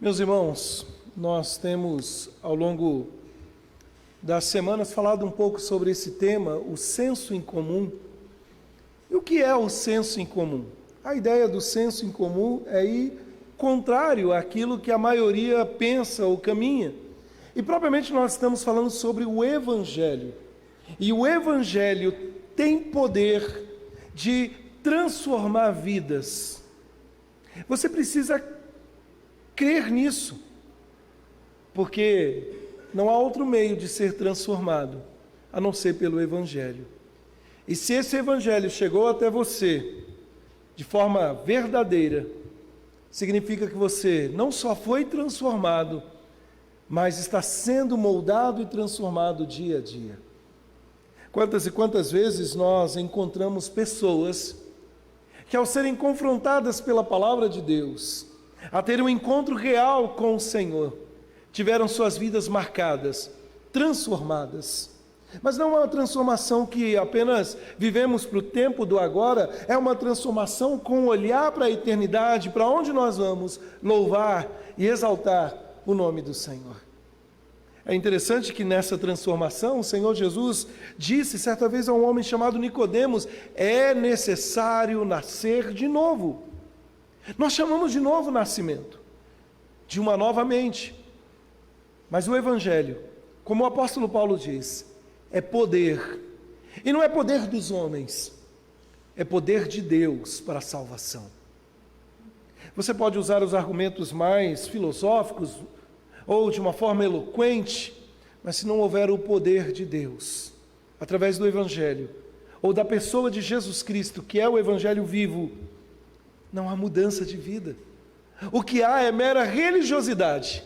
Meus irmãos, nós temos ao longo das semanas falado um pouco sobre esse tema, o senso em comum. E o que é o senso em comum? A ideia do senso em comum é ir contrário àquilo que a maioria pensa ou caminha. E propriamente nós estamos falando sobre o Evangelho. E o Evangelho tem poder de transformar vidas. Você precisa crer nisso, porque não há outro meio de ser transformado a não ser pelo Evangelho. E se esse Evangelho chegou até você de forma verdadeira, significa que você não só foi transformado, mas está sendo moldado e transformado dia a dia. Quantas e quantas vezes nós encontramos pessoas que, ao serem confrontadas pela palavra de Deus, a ter um encontro real com o Senhor, tiveram suas vidas marcadas, transformadas. Mas não é uma transformação que apenas vivemos para o tempo do agora, é uma transformação com olhar para a eternidade, para onde nós vamos louvar e exaltar o nome do Senhor. É interessante que nessa transformação, o Senhor Jesus disse certa vez a um homem chamado Nicodemos: é necessário nascer de novo. Nós chamamos de novo nascimento, de uma nova mente. Mas o Evangelho, como o apóstolo Paulo diz, é poder. E não é poder dos homens, é poder de Deus para a salvação. Você pode usar os argumentos mais filosóficos ou de uma forma eloquente, mas se não houver o poder de Deus, através do Evangelho, ou da pessoa de Jesus Cristo, que é o Evangelho vivo, não há mudança de vida. O que há é mera religiosidade,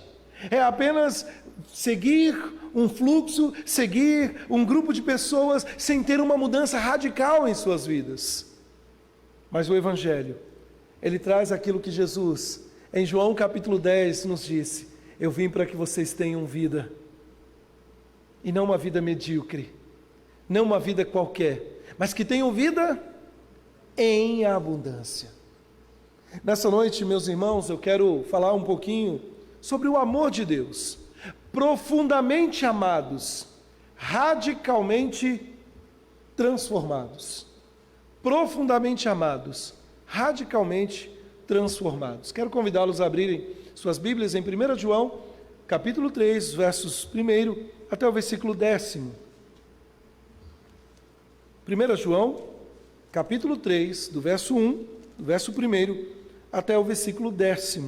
é apenas seguir um fluxo, seguir um grupo de pessoas, sem ter uma mudança radical em suas vidas. Mas o Evangelho, ele traz aquilo que Jesus, em João capítulo 10, nos disse: eu vim para que vocês tenham vida, e não uma vida medíocre, não uma vida qualquer, mas que tenham vida em abundância. Nessa noite, meus irmãos, eu quero falar um pouquinho sobre o amor de Deus, profundamente amados, radicalmente transformados. Profundamente amados, radicalmente transformados. Quero convidá-los a abrirem suas Bíblias em 1 João, capítulo 3, versos 1 até o versículo 10. 1 João, capítulo 3, do verso 1, do verso 1 até o versículo 10.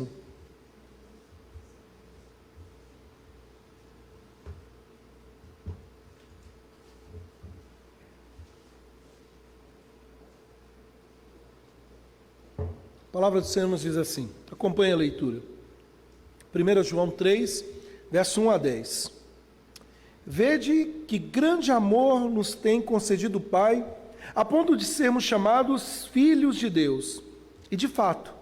A palavra do Senhor nos diz assim, acompanhe a leitura. 1 João 3, verso 1 a 10. Vede que grande amor nos tem concedido o Pai, a ponto de sermos chamados filhos de Deus. E de fato,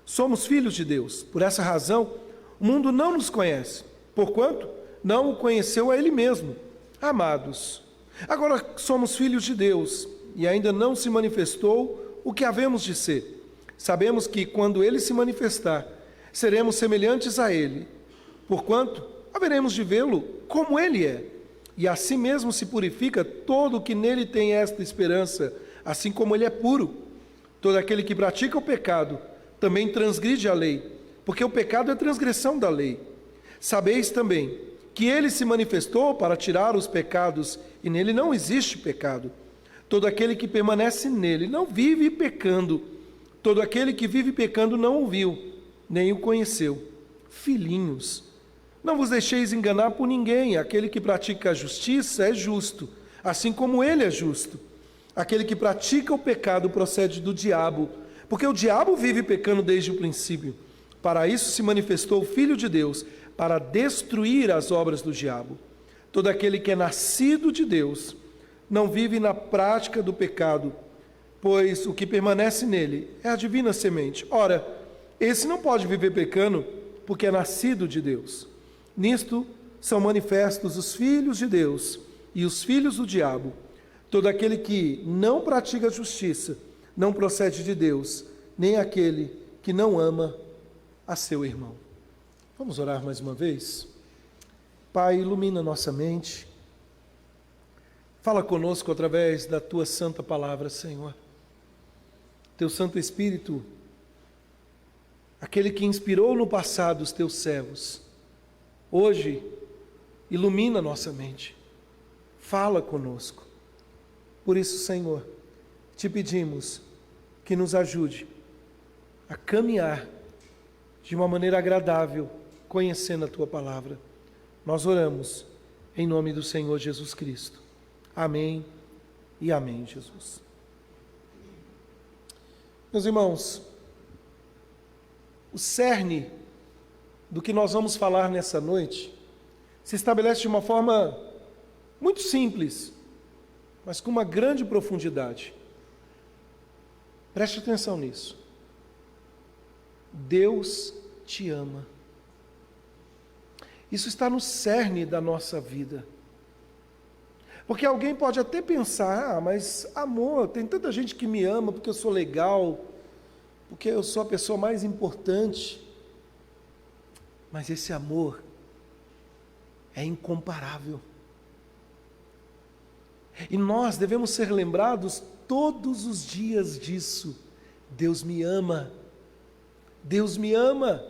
somos filhos de Deus. Por essa razão, o mundo não nos conhece, porquanto não o conheceu a Ele mesmo. Amados, agora somos filhos de Deus, e ainda não se manifestou o que havemos de ser. Sabemos que, quando Ele se manifestar, seremos semelhantes a Ele, porquanto haveremos de vê-lo como Ele é. E assim mesmo se purifica todo o que nele tem esta esperança, assim como Ele é puro. Todo aquele que pratica o pecado também transgride a lei, porque o pecado é transgressão da lei. Sabeis também que Ele se manifestou para tirar os pecados, e nele não existe pecado. Todo aquele que permanece nele não vive pecando. Todo aquele que vive pecando não o viu, nem o conheceu. Filhinhos, não vos deixeis enganar por ninguém. Aquele que pratica a justiça é justo, assim como Ele é justo. Aquele que pratica o pecado procede do diabo, porque o diabo vive pecando desde o princípio. Para isso se manifestou o Filho de Deus, para destruir as obras do diabo. Todo aquele que é nascido de Deus não vive na prática do pecado, pois o que permanece nele é a divina semente. Ora, esse não pode viver pecando, porque é nascido de Deus. Nisto são manifestos os filhos de Deus e os filhos do diabo. Todo aquele que não pratica a justiça não procede de Deus, nem aquele que não ama a seu irmão. Vamos orar mais uma vez? Pai, ilumina nossa mente. Fala conosco através da Tua santa palavra, Senhor. Teu Santo Espírito, aquele que inspirou no passado os Teus servos, hoje ilumina nossa mente. Fala conosco. Por isso, Senhor, te pedimos que nos ajude a caminhar de uma maneira agradável, conhecendo a Tua palavra. Nós oramos em nome do Senhor Jesus Cristo. Amém e amém, Jesus. Meus irmãos, o cerne do que nós vamos falar nessa noite se estabelece de uma forma muito simples, mas com uma grande profundidade. Preste atenção nisso. Deus te ama. Isso está no cerne da nossa vida. Porque alguém pode até pensar, mas amor, tem tanta gente que me ama porque eu sou legal, porque eu sou a pessoa mais importante. Mas esse amor é incomparável. E nós devemos ser lembrados todos os dias disso. Deus me ama. Deus me ama.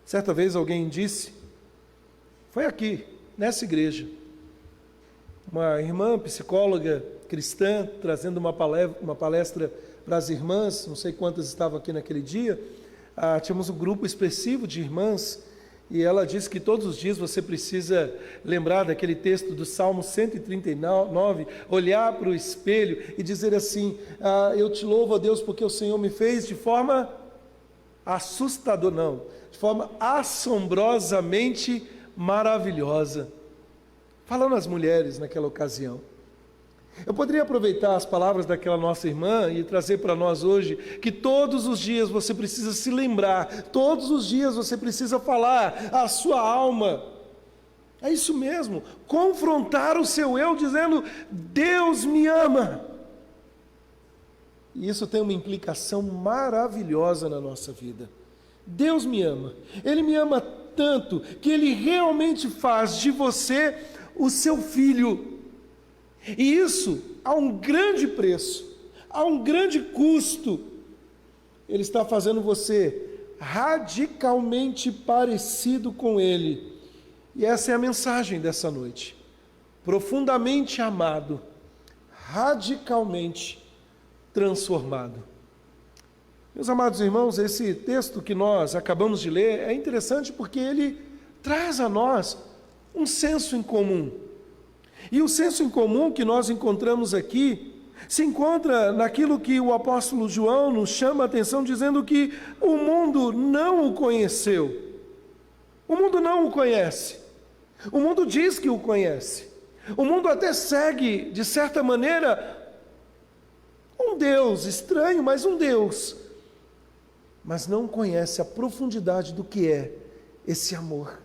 Certa vez alguém disse, foi aqui, nessa igreja, uma irmã psicóloga cristã, trazendo uma palestra para as irmãs, não sei quantas estavam aqui naquele dia, tínhamos um grupo expressivo de irmãs, e ela disse que todos os dias você precisa lembrar daquele texto do Salmo 139, olhar para o espelho e dizer assim, eu te louvo a Deus porque o Senhor me fez de forma assustadora, não, de forma assombrosamente maravilhosa. Falando às mulheres naquela ocasião. Eu poderia aproveitar as palavras daquela nossa irmã e trazer para nós hoje que todos os dias você precisa se lembrar, todos os dias você precisa falar à sua alma. É isso mesmo, confrontar o seu eu dizendo, Deus me ama. E isso tem uma implicação maravilhosa na nossa vida. Deus me ama, Ele me ama tanto que Ele realmente faz de você o seu filho. E isso a um grande preço, a um grande custo. Ele está fazendo você radicalmente parecido com Ele. E essa é a mensagem dessa noite. Profundamente amado, radicalmente transformado. Meus amados irmãos, esse texto que nós acabamos de ler é interessante porque ele traz a nós um senso em comum. E o senso em comum que nós encontramos aqui se encontra naquilo que o apóstolo João nos chama a atenção, dizendo que o mundo não o conheceu. O mundo não o conhece. O mundo diz que o conhece. O mundo até segue, de certa maneira, um Deus estranho, mas um Deus. Mas não conhece a profundidade do que é esse amor.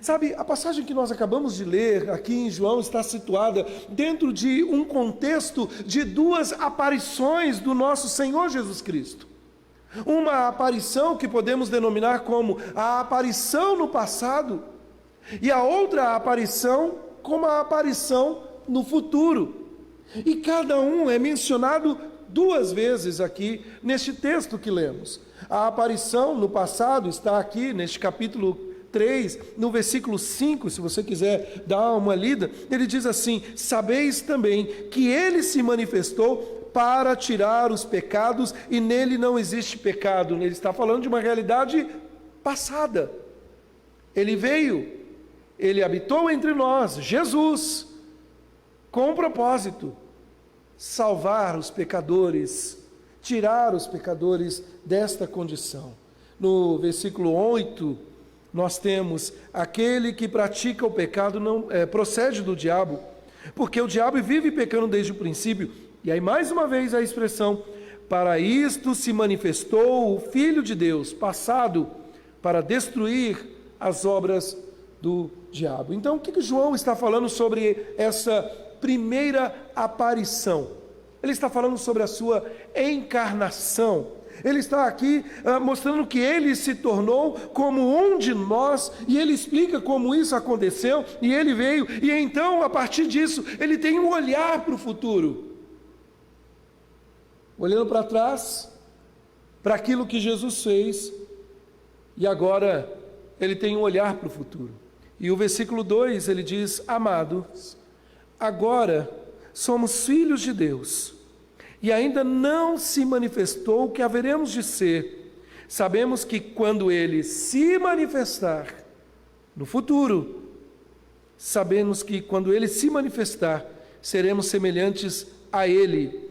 Sabe, a passagem que nós acabamos de ler aqui em João está situada dentro de um contexto de duas aparições do nosso Senhor Jesus Cristo. Uma aparição que podemos denominar como a aparição no passado e a outra aparição como a aparição no futuro. E cada um é mencionado duas vezes aqui neste texto que lemos. A aparição no passado está aqui neste capítulo 3, no versículo 5, se você quiser dar uma lida, ele diz assim: sabeis também que ele se manifestou para tirar os pecados e nele não existe pecado. Ele está falando de uma realidade passada. Ele veio, ele habitou entre nós, Jesus, com um propósito: salvar os pecadores, tirar os pecadores desta condição. No versículo 8, nós temos: aquele que pratica o pecado não procede do diabo, porque o diabo vive pecando desde o princípio. E aí mais uma vez a expressão: para isto se manifestou o Filho de Deus, passado, para destruir as obras do diabo. Então o que João está falando sobre essa primeira aparição? Ele está falando sobre a sua encarnação. Ele está aqui mostrando que ele se tornou como um de nós, e ele explica como isso aconteceu, e ele veio, e então, a partir disso, ele tem um olhar para o futuro. Olhando para trás, para aquilo que Jesus fez, e agora ele tem um olhar para o futuro. E o versículo 2, ele diz: amados, agora somos filhos de Deus, e ainda não se manifestou o que haveremos de ser. Sabemos que quando ele se manifestar, no futuro, sabemos que quando ele se manifestar, seremos semelhantes a ele,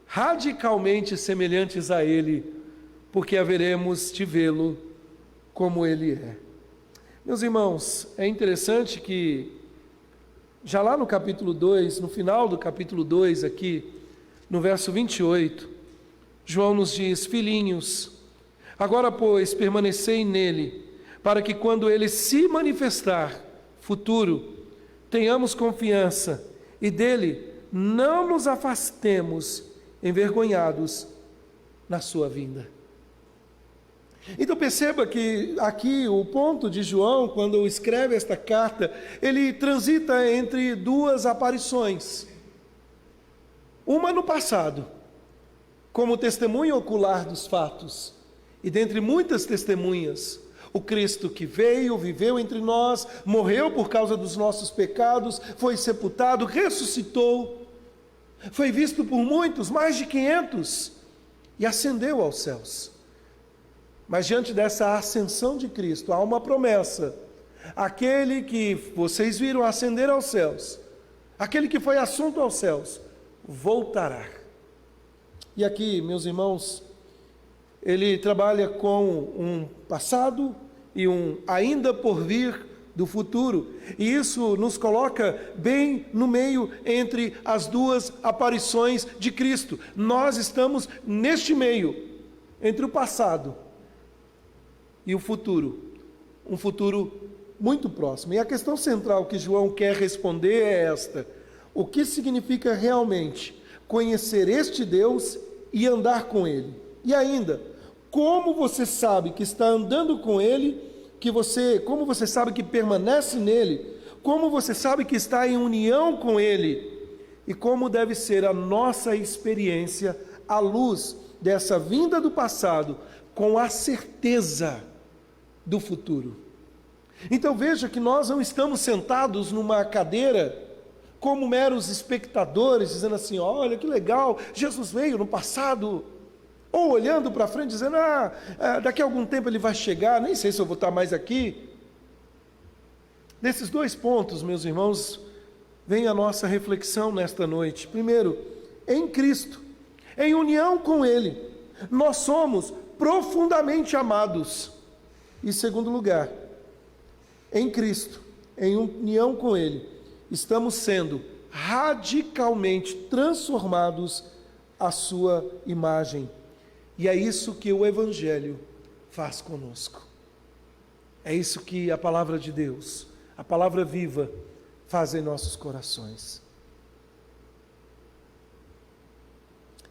radicalmente semelhantes a ele, porque haveremos de vê-lo como ele é. Meus irmãos, é interessante que já lá no capítulo 2, no final do capítulo 2 aqui, no verso 28, João nos diz: filhinhos, agora pois permanecei nele, para que quando ele se manifestar, futuro, tenhamos confiança e dele não nos afastemos envergonhados na sua vinda. Então perceba que aqui o ponto de João, quando escreve esta carta, ele transita entre duas aparições. Uma no passado, como testemunha ocular dos fatos, e dentre muitas testemunhas, o Cristo que veio, viveu entre nós, morreu por causa dos nossos pecados, foi sepultado, ressuscitou, foi visto por muitos, mais de 500, e ascendeu aos céus. Mas diante dessa ascensão de Cristo, há uma promessa: aquele que vocês viram ascender aos céus, aquele que foi assunto aos céus, voltará. E aqui, meus irmãos, ele trabalha com um passado e um ainda por vir do futuro, e isso nos coloca bem no meio entre as duas aparições de Cristo. Nós estamos neste meio, entre o passado e o futuro, um futuro muito próximo. E a questão central que João quer responder é esta: o que significa realmente conhecer este Deus e andar com Ele? E ainda, como você sabe que está andando com Ele, como você sabe que permanece nele, como você sabe que está em união com Ele, e como deve ser a nossa experiência à luz dessa vinda do passado, com a certeza do futuro. Então veja que nós não estamos sentados numa cadeira como meros espectadores, dizendo assim: olha que legal, Jesus veio no passado, ou olhando para frente dizendo: daqui a algum tempo ele vai chegar, nem sei se eu vou estar mais aqui. Nesses dois pontos, meus irmãos, vem a nossa reflexão nesta noite. Primeiro, em Cristo, em união com Ele, nós somos profundamente amados. E segundo lugar, em Cristo, em união com Ele, estamos sendo radicalmente transformados à sua imagem. E é isso que o Evangelho faz conosco. É isso que a palavra de Deus, a palavra viva, faz em nossos corações.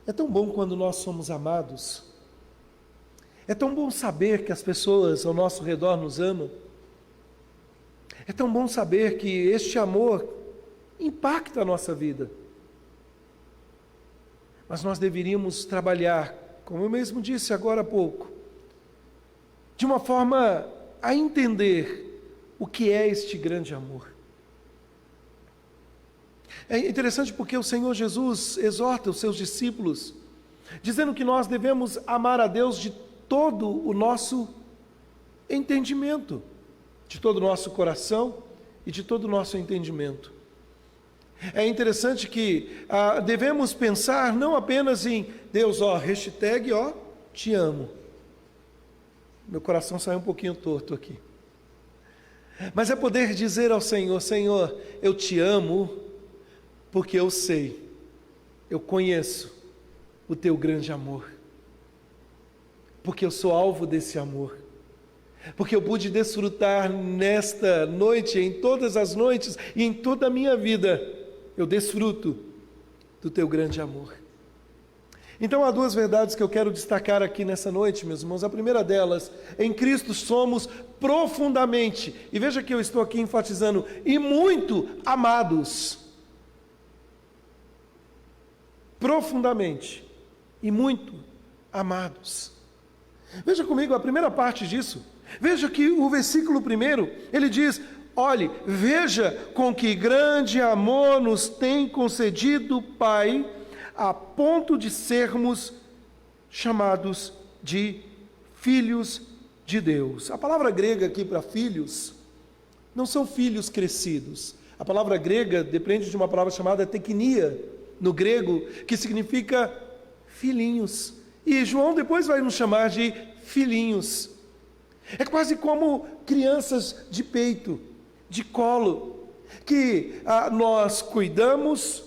É tão bom quando nós somos amados. É tão bom saber que as pessoas ao nosso redor nos amam. É tão bom saber que este amor impacta a nossa vida. Mas nós deveríamos trabalhar, como eu mesmo disse agora há pouco, de uma forma a entender o que é este grande amor. É interessante porque o Senhor Jesus exorta os seus discípulos, dizendo que nós devemos amar a Deus de todo o nosso entendimento, de todo o nosso coração e de todo o nosso entendimento. É interessante que devemos pensar não apenas em Deus, hashtag, te amo. Meu coração saiu um pouquinho torto aqui. Mas é poder dizer ao Senhor: Senhor, eu te amo porque eu sei, eu conheço o teu grande amor. Porque eu sou alvo desse amor, porque eu pude desfrutar nesta noite, em todas as noites e em toda a minha vida, eu desfruto do teu grande amor. Então há duas verdades que eu quero destacar aqui nessa noite, meus irmãos. A primeira delas, em Cristo somos profundamente, e veja que eu estou aqui enfatizando, e muito amados. Profundamente e muito amados. Veja comigo a primeira parte disso. Veja que o versículo 1, ele diz: olhe, veja com que grande amor nos tem concedido o Pai, a ponto de sermos chamados de filhos de Deus. A palavra grega aqui para filhos, não são filhos crescidos. A palavra grega depende de uma palavra chamada teknia, no grego, que significa filhinhos. E João depois vai nos chamar de filhinhos. É quase como crianças de peito, de colo, que nós cuidamos,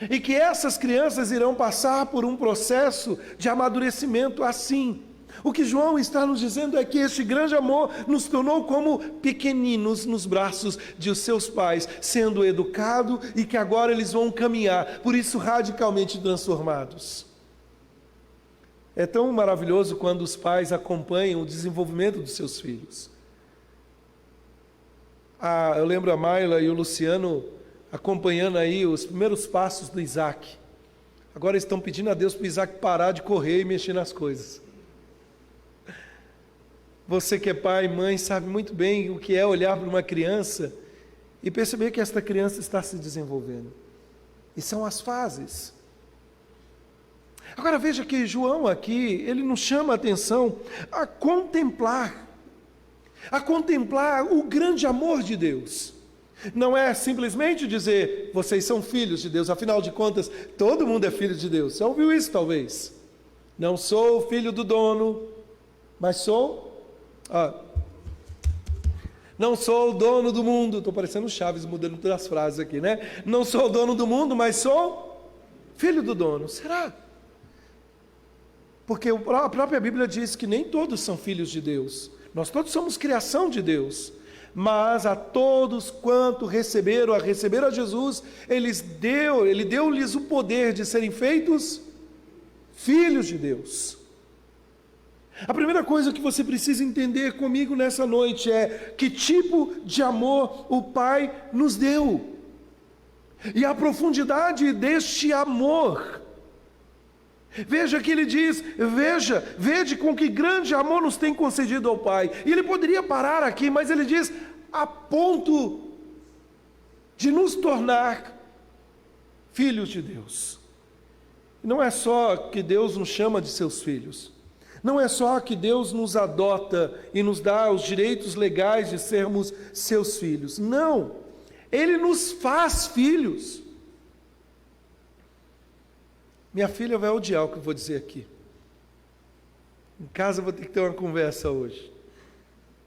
e que essas crianças irão passar por um processo de amadurecimento assim. O que João está nos dizendo é que este grande amor nos tornou como pequeninos nos braços de os seus pais, sendo educado, e que agora eles vão caminhar, por isso radicalmente transformados. É tão maravilhoso quando os pais acompanham o desenvolvimento dos seus filhos. Eu lembro a Mayla e o Luciano acompanhando aí os primeiros passos do Isaac. Agora estão pedindo a Deus para o Isaac parar de correr e mexer nas coisas. Você que é pai e mãe sabe muito bem o que é olhar para uma criança e perceber que esta criança está se desenvolvendo. E são as fases. Agora veja que João aqui, ele nos chama a atenção a contemplar o grande amor de Deus. Não é simplesmente dizer, vocês são filhos de Deus, afinal de contas, todo mundo é filho de Deus. Você ouviu isso talvez? Não sou filho do dono, mas sou... não sou o dono do mundo. Estou parecendo Chaves mudando todas as frases aqui, né? Não sou o dono do mundo, mas sou filho do dono. Será? Porque a própria Bíblia diz que nem todos são filhos de Deus. Nós todos somos criação de Deus. Mas a todos quanto receberam a Jesus, Ele deu-lhes o poder de serem feitos filhos de Deus. A primeira coisa que você precisa entender comigo nessa noite é que tipo de amor o Pai nos deu. E a profundidade deste amor. Veja que ele diz, vede com que grande amor nos tem concedido ao Pai. E ele poderia parar aqui, mas ele diz, a ponto de nos tornar filhos de Deus. Não é só que Deus nos chama de seus filhos. Não é só que Deus nos adota e nos dá os direitos legais de sermos seus filhos. Não, Ele nos faz filhos. Minha filha vai odiar o que eu vou dizer aqui. Em casa eu vou ter que ter uma conversa hoje.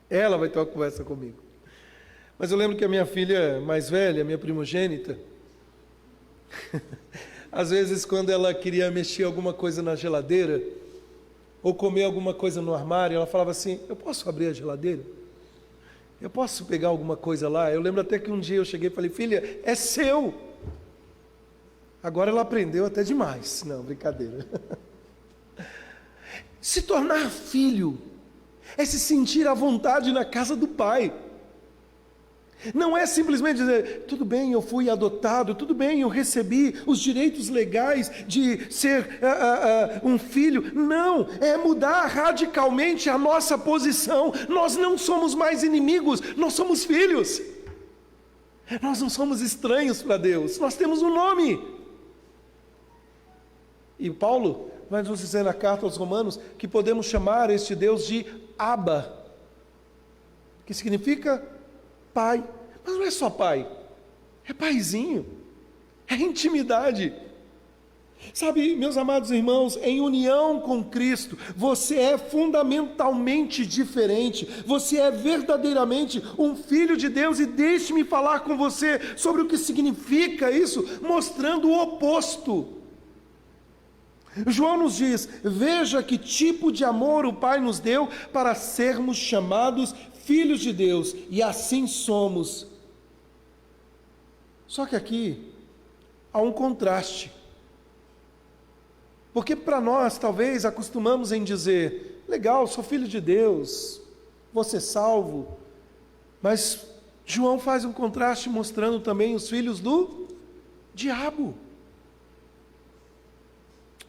Ela vai ter uma conversa comigo. Mas eu lembro que a minha filha mais velha, minha primogênita, às vezes quando ela queria mexer alguma coisa na geladeira, ou comer alguma coisa no armário, ela falava assim, eu posso abrir a geladeira? Eu posso pegar alguma coisa lá? Eu lembro até que um dia eu cheguei e falei, filha, é seu. Agora ela aprendeu até demais. Não, brincadeira. Se tornar filho é se sentir à vontade na casa do Pai. Não é simplesmente dizer, tudo bem, eu fui adotado, tudo bem, eu recebi os direitos legais de ser um filho. Não, é mudar radicalmente a nossa posição. Nós não somos mais inimigos, nós somos filhos. Nós não somos estranhos para Deus, nós temos um nome. E Paulo vai nos dizer na carta aos Romanos que podemos chamar este Deus de Abba, que significa pai. Mas não é só pai, é paizinho, é intimidade. Sabe, meus amados irmãos, em união com Cristo, você é fundamentalmente diferente, você é verdadeiramente um filho de Deus, e deixe-me falar com você sobre o que significa isso, mostrando o oposto. João nos diz, veja que tipo de amor o Pai nos deu para sermos chamados filhos de Deus, e assim somos. Só que aqui há um contraste. Porque para nós, talvez, acostumamos em dizer, legal, sou filho de Deus, vou ser salvo. Mas João faz um contraste mostrando também os filhos do diabo.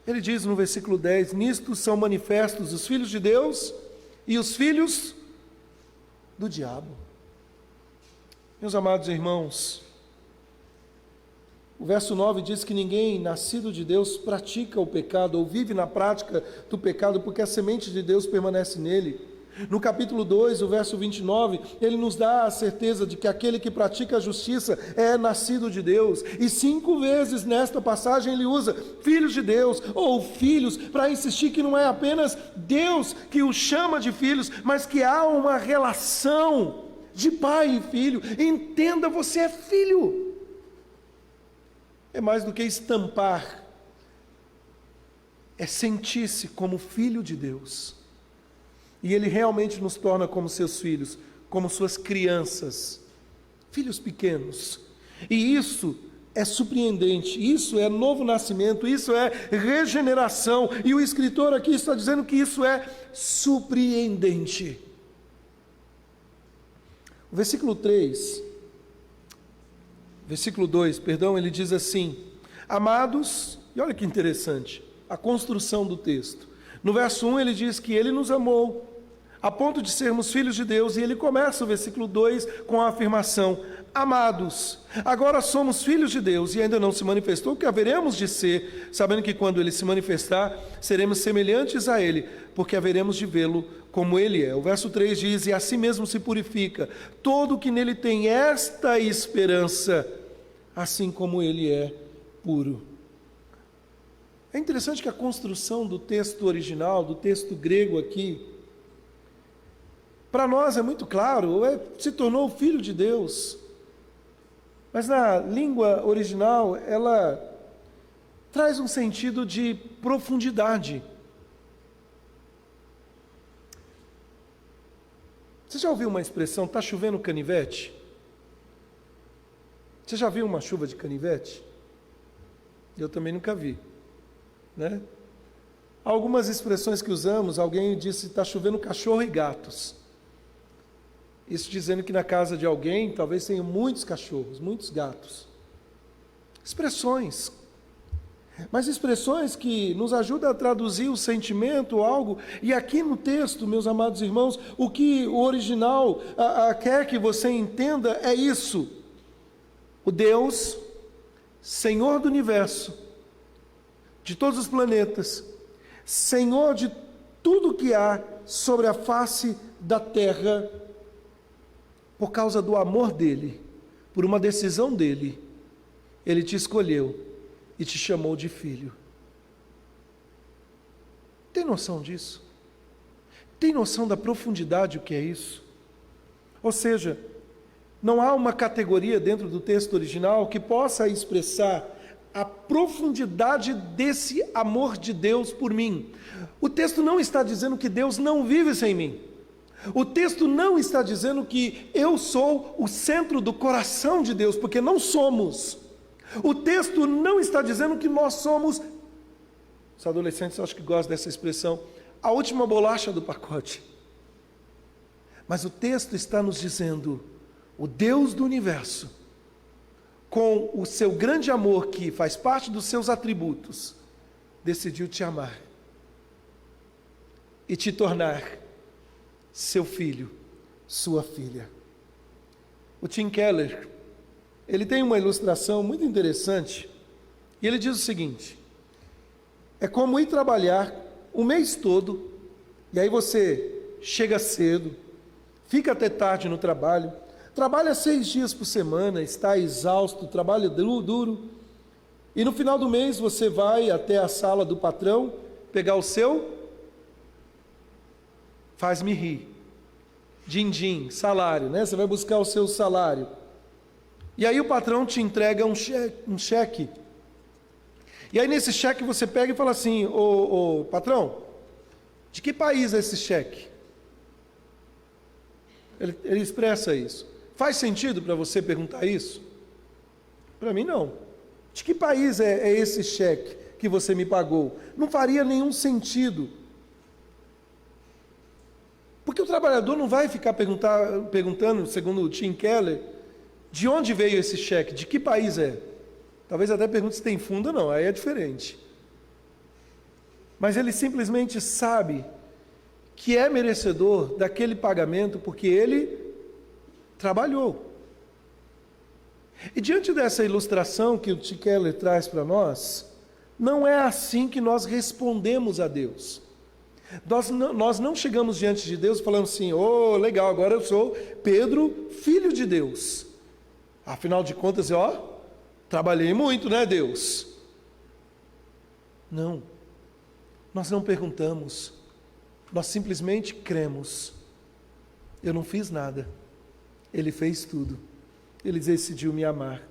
Ele diz no versículo 10, nisto são manifestos os filhos de Deus e os filhos do diabo. Meus amados irmãos, o verso 9 diz que ninguém nascido de Deus pratica o pecado ou vive na prática do pecado, porque a semente de Deus permanece nele. No capítulo 2, o verso 29, ele nos dá a certeza de que aquele que pratica a justiça é nascido de Deus. E 5 vezes nesta passagem ele usa filhos de Deus ou filhos, para insistir que não é apenas Deus que os chama de filhos, mas que há uma relação de pai e filho. Entenda, você é filho. É mais do que estampar, é sentir-se como filho de Deus. E Ele realmente nos torna como seus filhos, como suas crianças, filhos pequenos. E isso é surpreendente, isso é novo nascimento, isso é regeneração. E o escritor aqui está dizendo que isso é surpreendente. O versículo 2, ele diz assim, amados, e olha que interessante, a construção do texto. No verso 1 ele diz que ele nos amou, a ponto de sermos filhos de Deus, e ele começa o versículo 2 com a afirmação, amados, agora somos filhos de Deus, e ainda não se manifestou o que haveremos de ser, sabendo que quando ele se manifestar, seremos semelhantes a ele, porque haveremos de vê-lo como ele é. O verso 3 diz, e assim mesmo se purifica todo o que nele tem esta esperança, assim como ele é puro. É interessante que a construção do texto original, do texto grego aqui, para nós é muito claro, se tornou filho de Deus. Mas na língua original, ela traz um sentido de profundidade. Você já ouviu uma expressão, está chovendo canivete? Você já viu uma chuva de canivete? Eu também nunca vi. Né? Algumas expressões que usamos, alguém disse, está chovendo cachorro e gatos. Isso dizendo que na casa de alguém, talvez tenha muitos cachorros, muitos gatos. Expressões. Mas expressões que nos ajudam a traduzir o sentimento, algo. E aqui no texto, meus amados irmãos, o que o original quer que você entenda é isso. O Deus, Senhor do universo, de todos os planetas, Senhor de tudo que há sobre a face da terra, por causa do amor dele, por uma decisão dele, ele te escolheu e te chamou de filho. Tem noção disso? Tem noção da profundidade o que é isso? Ou seja, não há uma categoria dentro do texto original que possa expressar a profundidade desse amor de Deus por mim. O texto não está dizendo que Deus não vive sem mim. O texto não está dizendo que eu sou o centro do coração de Deus, porque não somos. O texto não está dizendo que nós somos, os adolescentes acho que gostam dessa expressão, a última bolacha do pacote. Mas o texto está nos dizendo, o Deus do universo, com o seu grande amor que faz parte dos seus atributos, decidiu te amar e te tornar seu filho, sua filha. O Tim Keller, ele tem uma ilustração muito interessante, e ele diz o seguinte, é como ir trabalhar o mês todo, e aí você chega cedo, fica até tarde no trabalho, trabalha 6 dias por semana, está exausto, trabalha duro, e no final do mês você vai até a sala do patrão, pegar o seu, faz-me rir, din-din, salário, né? Você vai buscar o seu salário. E aí o patrão te entrega um cheque. E aí nesse cheque você pega e fala assim, ô patrão, de que país é esse cheque? Ele expressa isso. Faz sentido para você perguntar isso? Para mim não. De que país é esse cheque que você me pagou. Não faria nenhum sentido. Porque o trabalhador não vai ficar perguntando, segundo o Tim Keller, de onde veio esse cheque, de que país é. Talvez até pergunte se tem fundo ou não, aí é diferente. Mas ele simplesmente sabe que é merecedor daquele pagamento porque ele trabalhou. E diante dessa ilustração que o Tim Keller traz para nós, não é assim que nós respondemos a Deus. Nós não chegamos diante de Deus falando assim, legal, agora eu sou Pedro, filho de Deus. Afinal de contas, trabalhei muito, né, Deus? Não, nós não perguntamos, nós simplesmente cremos. Eu não fiz nada, Ele fez tudo, Ele decidiu me amar.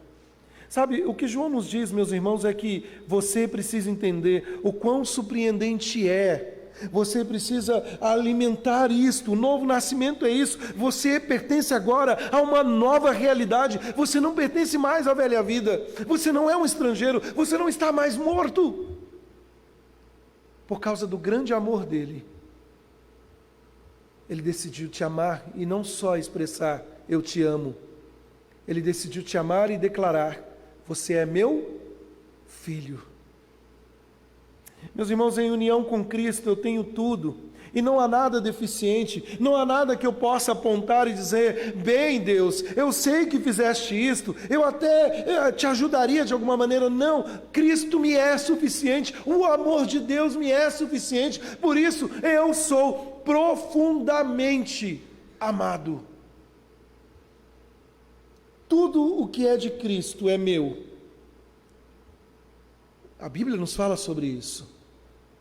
Sabe, o que João nos diz, meus irmãos, é que você precisa entender o quão surpreendente é. Você precisa alimentar isto, o novo nascimento é isso, você pertence agora a uma nova realidade, você não pertence mais à velha vida, você não é um estrangeiro, você não está mais morto, por causa do grande amor dele, ele decidiu te amar e não só expressar, eu te amo, ele decidiu te amar e declarar, você é meu filho. Meus irmãos, em união com Cristo eu tenho tudo, e não há nada deficiente, não há nada que eu possa apontar e dizer, bem Deus, eu sei que fizeste isto, eu até te ajudaria de alguma maneira. Não, Cristo me é suficiente, o amor de Deus me é suficiente, por isso eu sou profundamente amado. Tudo o que é de Cristo é meu. A Bíblia nos fala sobre isso,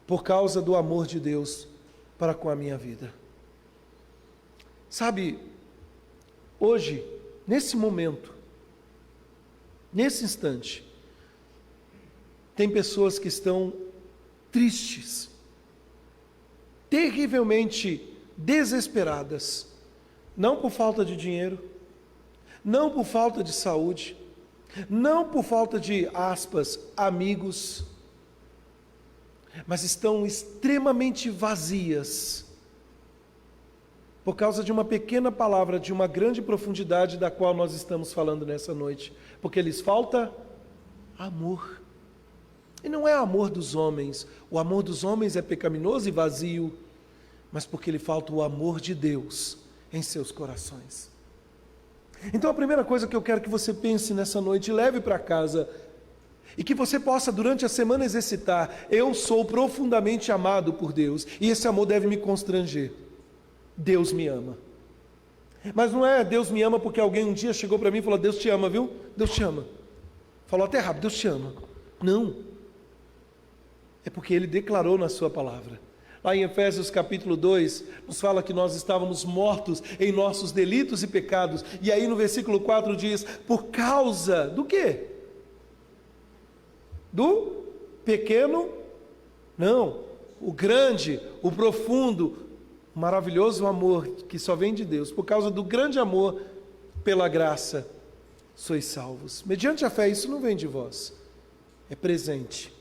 por causa do amor de Deus para com a minha vida. Sabe, hoje, nesse momento, nesse instante, tem pessoas que estão tristes, terrivelmente desesperadas, não por falta de dinheiro, não por falta de saúde, não por falta de, aspas, amigos, mas estão extremamente vazias, por causa de uma pequena palavra, de uma grande profundidade da qual nós estamos falando nessa noite, porque lhes falta amor. E não é amor dos homens, o amor dos homens é pecaminoso e vazio, mas porque lhe falta o amor de Deus em seus corações. Então a primeira coisa que eu quero que você pense nessa noite, leve para casa, e que você possa durante a semana exercitar, eu sou profundamente amado por Deus, e esse amor deve me constranger, Deus me ama. Mas não é Deus me ama porque alguém um dia chegou para mim e falou, Deus te ama, viu? Deus te ama. Falou até rápido, Deus te ama. Não, é porque Ele declarou na sua palavra. Lá em Efésios capítulo 2, nos fala que nós estávamos mortos em nossos delitos e pecados. E aí no versículo 4 diz, por causa do quê? Do pequeno? Não, o grande, o profundo, o maravilhoso amor que só vem de Deus. Por causa do grande amor, pela graça, sois salvos. Mediante a fé, isso não vem de vós. É presente,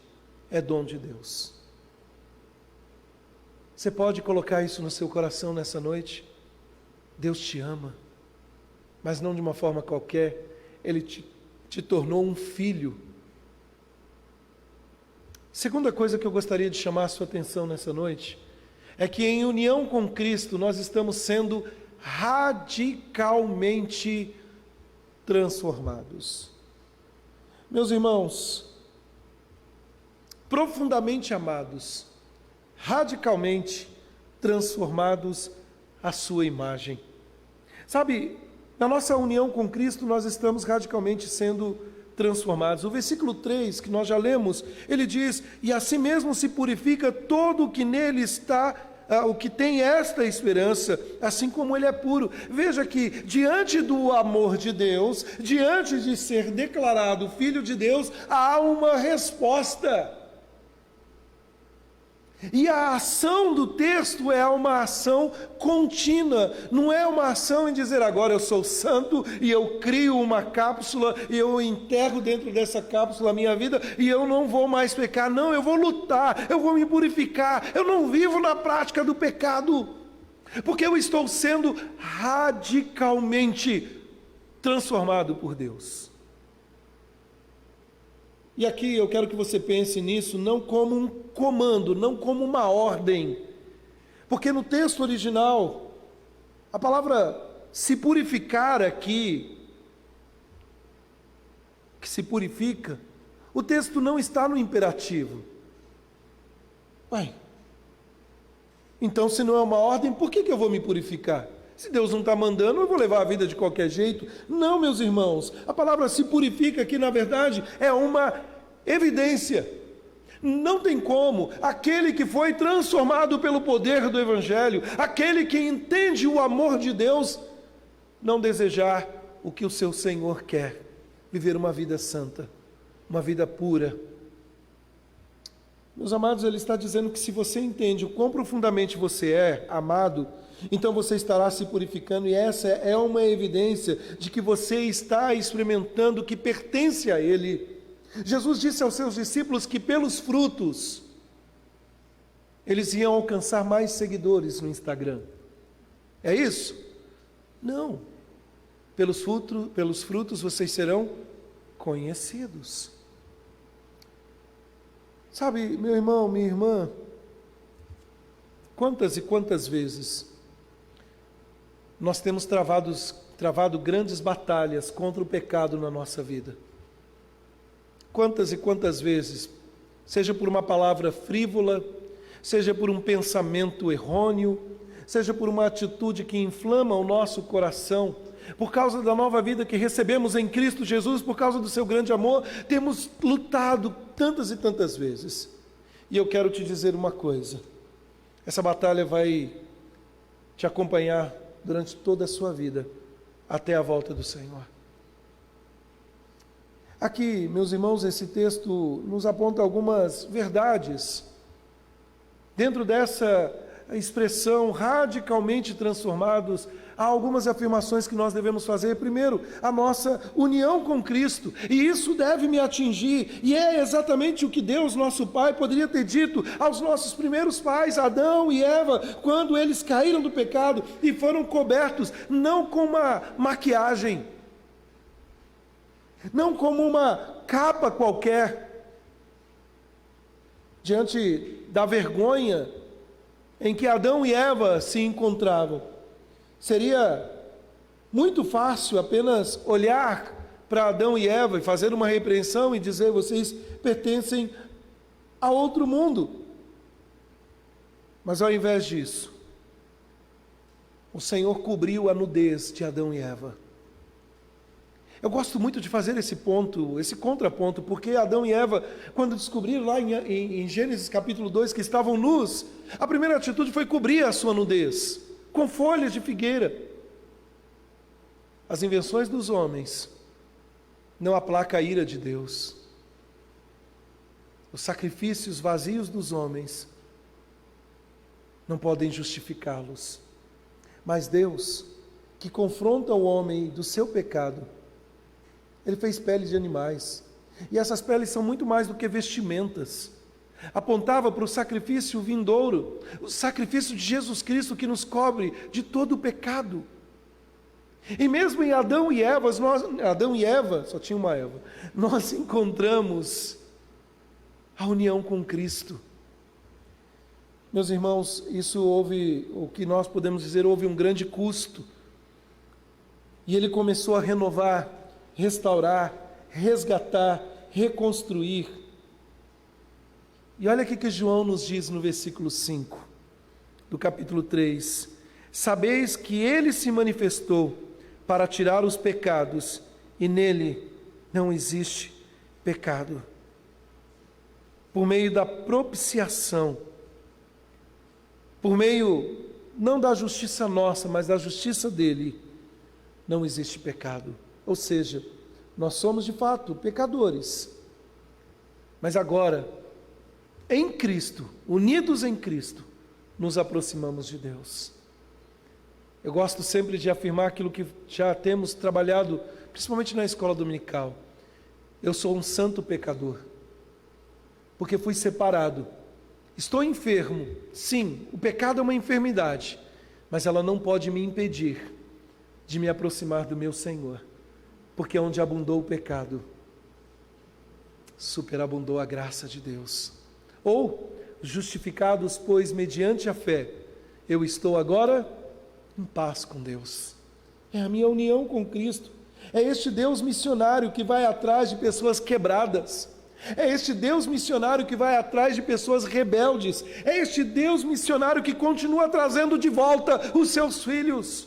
é dom de Deus. Você pode colocar isso no seu coração nessa noite? Deus te ama, mas não de uma forma qualquer, Ele te tornou um filho. Segunda coisa que eu gostaria de chamar a sua atenção nessa noite, é que em união com Cristo nós estamos sendo radicalmente transformados. Meus irmãos, profundamente amados, radicalmente transformados à sua imagem. Sabe, na nossa união com Cristo, nós estamos radicalmente sendo transformados. O versículo 3, que nós já lemos, ele diz, e assim mesmo se purifica todo o que nele está, o que tem esta esperança, assim como ele é puro. Veja que, diante do amor de Deus, diante de ser declarado Filho de Deus, há uma resposta. E a ação do texto é uma ação contínua, não é uma ação em dizer agora eu sou santo e eu crio uma cápsula e eu enterro dentro dessa cápsula a minha vida e eu não vou mais pecar. Não, eu vou lutar, eu vou me purificar, eu não vivo na prática do pecado, porque eu estou sendo radicalmente transformado por Deus. E aqui eu quero que você pense nisso não como um comando, não como uma ordem, porque no texto original, a palavra se purificar aqui, que se purifica, o texto não está no imperativo. Então se não é uma ordem, por que eu vou me purificar? Se Deus não está mandando, eu vou levar a vida de qualquer jeito. Não, meus irmãos, a palavra se purifica aqui, na verdade, é uma evidência. Não tem como aquele que foi transformado pelo poder do Evangelho, aquele que entende o amor de Deus, não desejar o que o seu Senhor quer, viver uma vida santa, uma vida pura. Meus amados, ele está dizendo que se você entende o quão profundamente você é amado, então você estará se purificando, e essa é uma evidência de que você está experimentando o que pertence a Ele. Jesus disse aos seus discípulos que pelos frutos eles iam alcançar mais seguidores no Instagram. É isso? Não. Pelos frutos vocês serão conhecidos. Sabe, meu irmão, minha irmã, quantas e quantas vezes nós temos travado grandes batalhas contra o pecado na nossa vida. Quantas e quantas vezes, seja por uma palavra frívola, seja por um pensamento errôneo, seja por uma atitude que inflama o nosso coração, por causa da nova vida que recebemos em Cristo Jesus, por causa do seu grande amor, temos lutado tantas e tantas vezes. E eu quero te dizer uma coisa, essa batalha vai te acompanhar durante toda a sua vida, até a volta do Senhor. Aqui, meus irmãos, esse texto nos aponta algumas verdades. Dentro dessa expressão, radicalmente transformados, há algumas afirmações que nós devemos fazer. Primeiro, a nossa união com Cristo, e isso deve me atingir, e é exatamente o que Deus, nosso Pai, poderia ter dito aos nossos primeiros pais, Adão e Eva, quando eles caíram do pecado e foram cobertos, não com uma maquiagem, não como uma capa qualquer, diante da vergonha em que Adão e Eva se encontravam. Seria muito fácil apenas olhar para Adão e Eva e fazer uma repreensão e dizer: vocês pertencem a outro mundo. Mas ao invés disso, o Senhor cobriu a nudez de Adão e Eva. Eu gosto muito de fazer esse ponto, esse contraponto, porque Adão e Eva, quando descobriram lá em Gênesis capítulo 2 que estavam nus, a primeira atitude foi cobrir a sua nudez com folhas de figueira. As invenções dos homens não aplacam a ira de Deus. Os sacrifícios vazios dos homens não podem justificá-los. Mas Deus, que confronta o homem do seu pecado, Ele fez peles de animais, e essas peles são muito mais do que vestimentas. Apontava para o sacrifício vindouro, o sacrifício de Jesus Cristo que nos cobre de todo o pecado. E mesmo em Adão e Eva, só tinha uma Eva, nós encontramos a união com Cristo. Meus irmãos, isso houve, o que nós podemos dizer, houve um grande custo. E Ele começou a renovar, restaurar, resgatar, reconstruir. E olha o que João nos diz no versículo 5, do capítulo 3. Sabeis que Ele se manifestou para tirar os pecados, e nele não existe pecado. Por meio da propiciação, por meio não da justiça nossa, mas da justiça dele, não existe pecado. Ou seja, nós somos de fato pecadores, mas agora em Cristo, unidos em Cristo, nos aproximamos de Deus. Eu gosto sempre de afirmar aquilo que já temos trabalhado, principalmente na escola dominical. Eu sou um santo pecador, porque fui separado. Estou enfermo, sim, o pecado é uma enfermidade, mas ela não pode me impedir de me aproximar do meu Senhor, porque onde abundou o pecado, superabundou a graça de Deus. Ou, justificados, pois, mediante a fé, eu estou agora em paz com Deus. É a minha união com Cristo. É este Deus missionário que vai atrás de pessoas quebradas. É este Deus missionário que vai atrás de pessoas rebeldes. É este Deus missionário que continua trazendo de volta os seus filhos.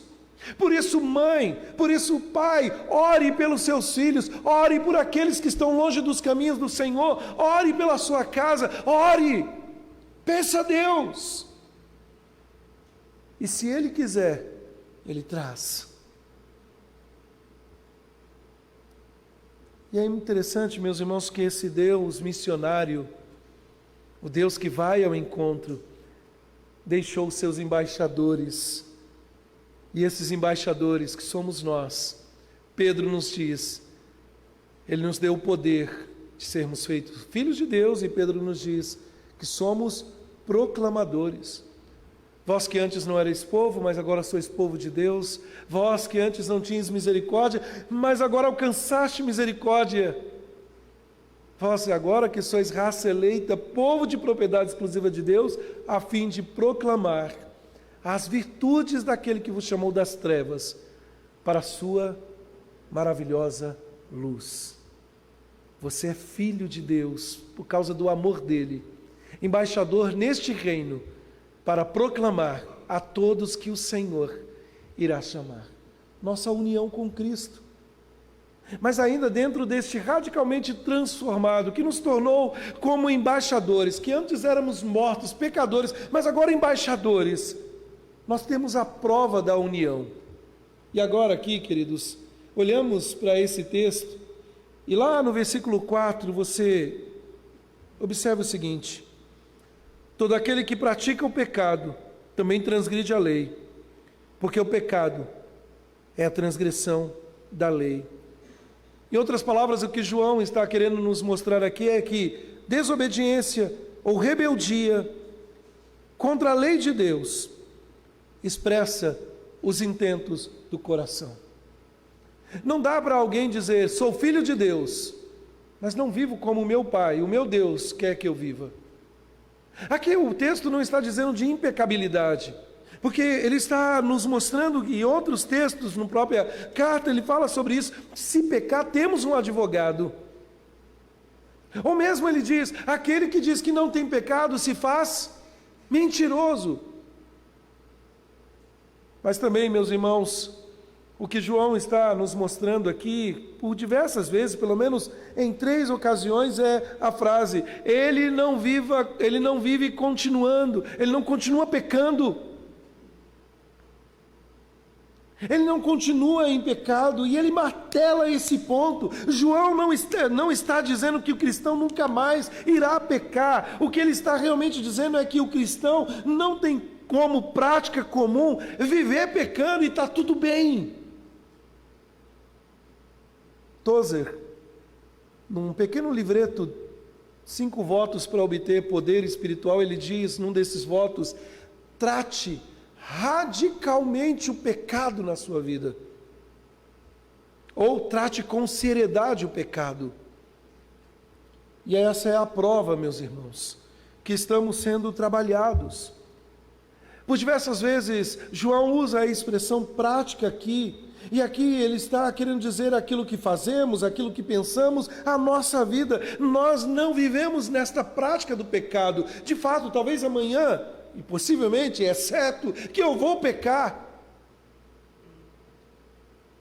Por isso, mãe, por isso, pai, ore pelos seus filhos, ore por aqueles que estão longe dos caminhos do Senhor, ore pela sua casa, ore, peça a Deus. E se Ele quiser, Ele traz. E é interessante, meus irmãos, que esse Deus missionário, o Deus que vai ao encontro, deixou seus embaixadores. E esses embaixadores, que somos nós, Pedro nos diz, ele nos deu o poder de sermos feitos filhos de Deus, e Pedro nos diz que somos proclamadores. Vós que antes não erais povo, mas agora sois povo de Deus. Vós que antes não tinhas misericórdia, mas agora alcançaste misericórdia. Vós agora que sois raça eleita, povo de propriedade exclusiva de Deus, a fim de proclamar as virtudes daquele que vos chamou das trevas para a sua maravilhosa luz. Você é filho de Deus por causa do amor dele, embaixador neste reino, para proclamar a todos que o Senhor irá chamar. Nossa união com Cristo. Mas ainda dentro deste radicalmente transformado, que nos tornou como embaixadores, que antes éramos mortos, pecadores, mas agora embaixadores, nós temos a prova da união. E agora aqui, queridos, olhamos para esse texto, e lá no versículo 4, você observa o seguinte: todo aquele que pratica o pecado também transgride a lei, porque o pecado é a transgressão da lei. Em outras palavras, o que João está querendo nos mostrar aqui é que desobediência ou rebeldia contra a lei de Deus expressa os intentos do coração. Não dá para alguém dizer, sou filho de Deus, mas não vivo como o meu pai, o meu Deus quer que eu viva. Aqui o texto não está dizendo de impecabilidade, porque ele está nos mostrando que em outros textos, na própria carta, ele fala sobre isso. Se pecar, temos um advogado. Ou mesmo ele diz, aquele que diz que não tem pecado se faz mentiroso. Mas também, meus irmãos, o que João está nos mostrando aqui, por diversas vezes, pelo menos em 3 ocasiões, é a frase, ele não vive continuando, ele não continua pecando, ele não continua em pecado, e ele martela esse ponto. João não está dizendo que o cristão nunca mais irá pecar. O que ele está realmente dizendo é que o cristão não tem como prática comum viver pecando e está tudo bem. Tozer, num pequeno livreto, 5 votos para obter poder espiritual, ele diz num desses votos, trate radicalmente o pecado na sua vida, ou trate com seriedade o pecado. E essa é a prova, meus irmãos, que estamos sendo trabalhados. Por diversas vezes, João usa a expressão prática aqui, e aqui ele está querendo dizer aquilo que fazemos, aquilo que pensamos, a nossa vida. Nós não vivemos nesta prática do pecado. De fato, talvez amanhã, e possivelmente é certo, que eu vou pecar.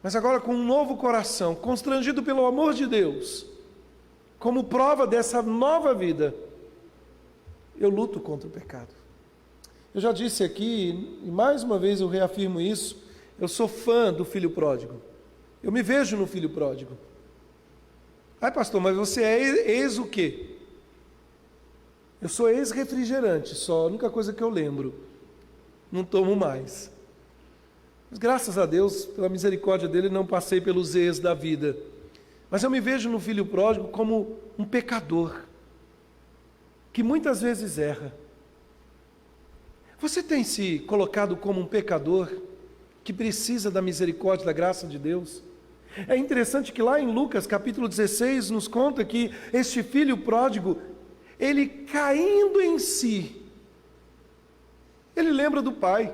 Mas agora com um novo coração, constrangido pelo amor de Deus, como prova dessa nova vida, eu luto contra o pecado. Eu já disse aqui, e mais uma vez eu reafirmo isso, eu sou fã do filho pródigo. Eu me vejo no filho pródigo. Ai, pastor, mas você é ex o quê? Eu sou ex-refrigerante, só a única coisa que eu lembro. Não tomo mais. Mas graças a Deus, pela misericórdia dele, não passei pelos ex da vida. Mas eu me vejo no filho pródigo como um pecador, que muitas vezes erra. Você tem se colocado como um pecador que precisa da misericórdia, da graça de Deus? É interessante que lá em Lucas capítulo 16 nos conta que este filho pródigo, ele caindo em si, ele lembra do pai.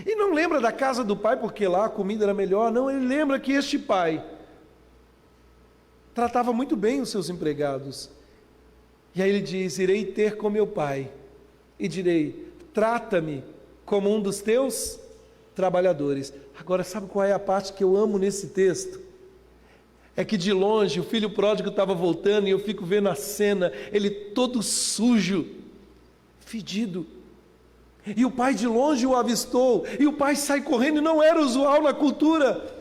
E não lembra da casa do pai porque lá a comida era melhor, não, ele lembra que este pai tratava muito bem os seus empregados. E aí ele diz: irei ter com meu pai e direi: trata-me como um dos teus trabalhadores. Agora, sabe qual é a parte que eu amo nesse texto? É que de longe o filho pródigo estava voltando e eu fico vendo a cena, ele todo sujo, fedido. E o pai de longe o avistou, e o pai sai correndo, e não era usual na cultura.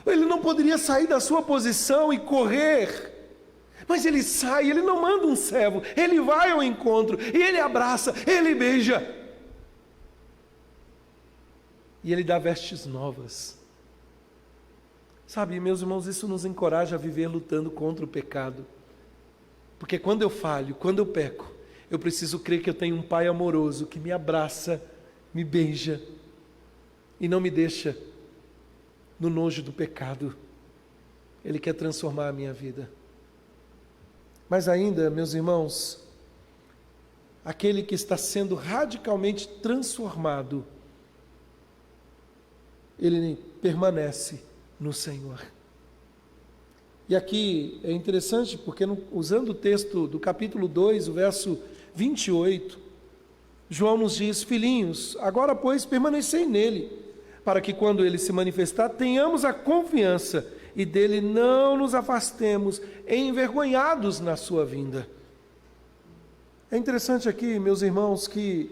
Ele não poderia sair da sua posição e correr. Mas ele sai, ele não manda um servo, ele vai ao encontro, e ele abraça, ele beija. E ele dá vestes novas. Sabe, meus irmãos, isso nos encoraja a viver lutando contra o pecado. Porque quando eu falho, quando eu peco, eu preciso crer que eu tenho um pai amoroso que me abraça, me beija e não me deixa no nojo do pecado. Ele quer transformar a minha vida. Mas ainda, meus irmãos, aquele que está sendo radicalmente transformado, ele permanece no Senhor. E aqui é interessante porque, usando o texto do capítulo 2, o verso 28, João nos diz: filhinhos, agora pois permanecei nele, para que quando ele se manifestar, tenhamos a confiança e dele não nos afastemos, envergonhados na sua vinda. É interessante aqui, meus irmãos, que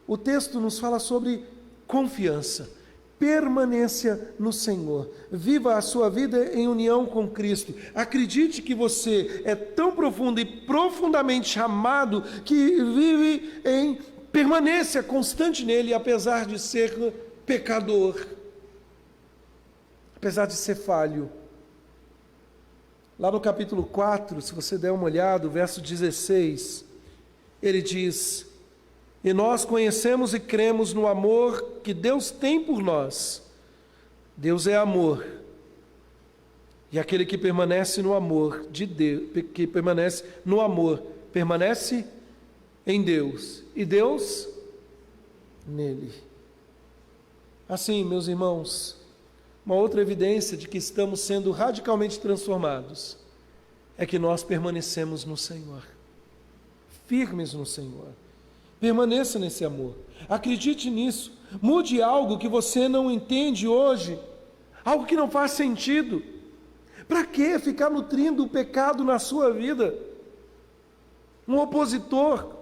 o texto nos fala sobre confiança. Permaneça no Senhor, viva a sua vida em união com Cristo, acredite que você é tão profundo e profundamente amado que vive em permanência constante nele, apesar de ser pecador, apesar de ser falho. Lá no capítulo 4, se você der uma olhada, o verso 16, ele diz: e nós conhecemos e cremos no amor que Deus tem por nós. Deus é amor. E aquele que permanece no amor de Deus, que permanece no amor, permanece em Deus. E Deus nele. Assim, meus irmãos, uma outra evidência de que estamos sendo radicalmente transformados é que nós permanecemos no Senhor, firmes no Senhor. Permaneça nesse amor, acredite nisso, mude algo que você não entende hoje, algo que não faz sentido. Para que ficar nutrindo o pecado na sua vida? Um opositor.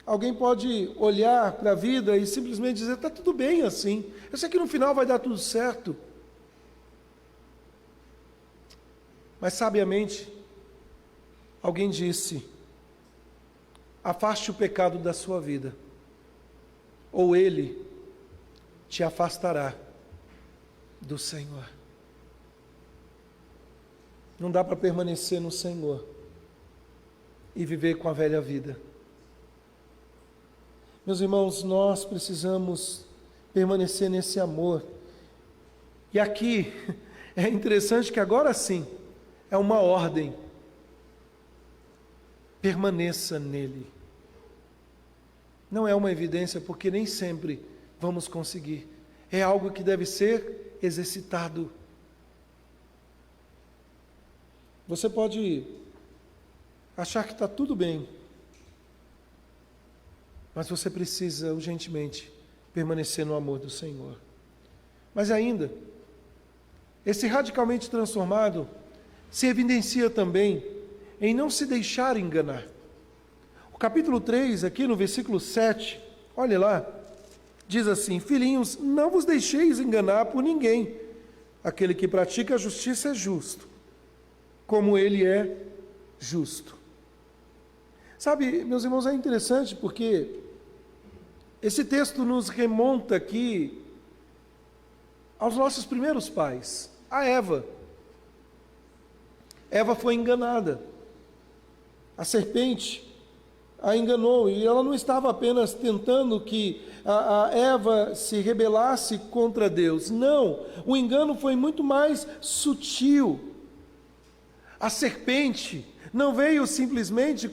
Alguém pode olhar para a vida e simplesmente dizer: está tudo bem assim, eu sei que no final vai dar tudo certo. Mas sabiamente, alguém disse: afaste o pecado da sua vida, ou ele te afastará do Senhor. Não dá para permanecer no Senhor e viver com a velha vida. Meus irmãos, nós precisamos permanecer nesse amor. E aqui é interessante que agora sim é uma ordem: permaneça nele. Não é uma evidência, porque nem sempre vamos conseguir. É algo que deve ser exercitado. Você pode achar que está tudo bem, mas você precisa urgentemente permanecer no amor do Senhor. Mas ainda, esse radicalmente transformado se evidencia também em não se deixar enganar. O capítulo 3, aqui no versículo 7, olhe lá, diz assim: filhinhos, não vos deixeis enganar por ninguém. Aquele que pratica a justiça é justo, como ele é justo. Sabe, meus irmãos, é interessante porque esse texto nos remonta aqui aos nossos primeiros pais, a Eva. Eva foi enganada. A serpente a enganou, e ela não estava apenas tentando que a Eva se rebelasse contra Deus. Não, o engano foi muito mais sutil. A serpente não veio simplesmente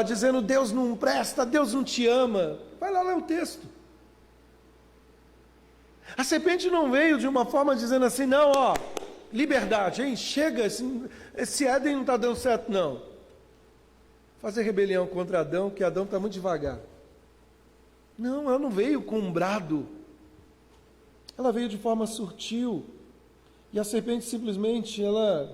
dizendo Deus não presta, Deus não te ama. Vai lá ler o texto. A serpente não veio de uma forma dizendo assim, não, ó, liberdade, hein? Chega, esse Éden não está dando certo, não. Fazer rebelião contra Adão, que Adão está muito devagar. Não, ela não veio com um brado. Ela veio de forma sutil. E a serpente simplesmente, ela